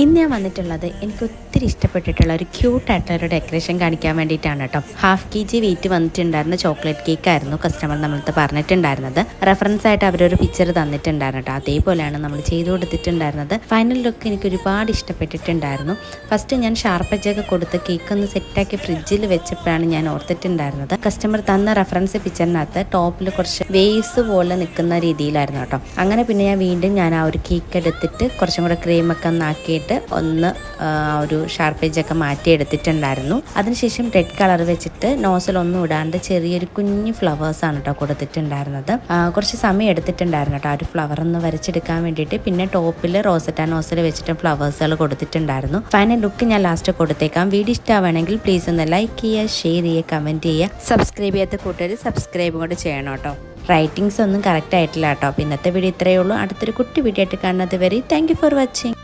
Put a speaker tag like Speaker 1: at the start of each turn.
Speaker 1: ഇന്ന് ഞാൻ വന്നിട്ടുള്ളത് എനിക്ക് ഒത്തിരി ഇഷ്ടപ്പെട്ടിട്ടുള്ള ഒരു ക്യൂട്ടായിട്ടുള്ള ഒരു ഡെക്കറേഷൻ കാണിക്കാൻ വേണ്ടിയിട്ടാണ് കേട്ടോ. 1/2 kg വെയിറ്റ് വന്നിട്ടുണ്ടായിരുന്ന ചോക്ലേറ്റ് കേക്ക് ആയിരുന്നു കസ്റ്റമർ നമ്മളടുത്ത് പറഞ്ഞിട്ടുണ്ടായിരുന്നത്. റെഫറൻസ് ആയിട്ട് അവരൊരു പിക്ചർ തന്നിട്ടുണ്ടായിരുന്നു കേട്ടോ. അതേപോലെയാണ് നമ്മൾ ചെയ്തു കൊടുത്തിട്ടുണ്ടായിരുന്നത്. ഫൈനൽ ലുക്ക് എനിക്ക് ഒരുപാട് ഇഷ്ടപ്പെട്ടിട്ടുണ്ടായിരുന്നു. ഫസ്റ്റ് ഞാൻ ഷാർപ്പജൊക്കെ കൊടുത്ത് കേക്ക് ഒന്ന് സെറ്റാക്കി ഫ്രിഡ്ജിൽ വെച്ചപ്പോഴാണ് ഞാൻ ഓർത്തിട്ടുണ്ടായിരുന്നത്. കസ്റ്റമർ തന്ന റെഫറൻസ് പിക്ചറിനകത്ത് ടോപ്പിൽ കുറച്ച് വേസ് പോലെ നിൽക്കുന്ന രീതിയിലായിരുന്നു കേട്ടോ. അങ്ങനെ പിന്നെ ഞാൻ ആ ഒരു കേക്ക് എടുത്തിട്ട് കുറച്ചും കൂടെ ക്രീമൊക്കെ ഒന്നാക്കിയിട്ട് ഒന്ന് ഒരു ഷാർപ്പേജൊക്കെ മാറ്റിയെടുത്തിട്ടുണ്ടായിരുന്നു. അതിനുശേഷം റെഡ് കളർ വെച്ചിട്ട് നോസിലൊന്നും ഇടാണ്ട് ചെറിയൊരു കുഞ്ഞു ഫ്ലവേഴ്സാണ് കേട്ടോ കൊടുത്തിട്ടുണ്ടായിരുന്നത്. കുറച്ച് സമയം എടുത്തിട്ടുണ്ടായിരുന്നു കേട്ടോ ആ ഒരു ഫ്ലവർ ഒന്ന് വരച്ചെടുക്കാൻ വേണ്ടിയിട്ട്. പിന്നെ ടോപ്പിൽ റോസറ്റ നോസിൽ വെച്ചിട്ട് ഫ്ലവേഴ്സുകൾ കൊടുത്തിട്ടുണ്ടായിരുന്നു. ഫൈനൽ ലുക്ക് ഞാൻ ലാസ്റ്റ് കൊടുത്തേക്കാം. വീഡിയോ ഇഷ്ടമാണെങ്കിൽ പ്ലീസ് ഒന്ന് ലൈക്ക് ചെയ്യുക, ഷെയർ ചെയ്യുക, കമൻറ്റ് ചെയ്യുക. സബ്സ്ക്രൈബ് ചെയ്യാത്ത കൂട്ടുകാർ സബ്സ്ക്രൈബും കൂടെ ചെയ്യണം കേട്ടോ. റൈറ്റിങ്സ് ഒന്നും കറക്റ്റ് ആയിട്ടില്ല കേട്ടോ. അപ്പോൾ ഇന്നത്തെ വീഡിയോ ഇത്രയേ ഉള്ളൂ. അടുത്തൊരു കുട്ടി വീഡിയോ ആയിട്ട് കാണുന്നത് വരെ താങ്ക് യു ഫോർ വാച്ചിങ്.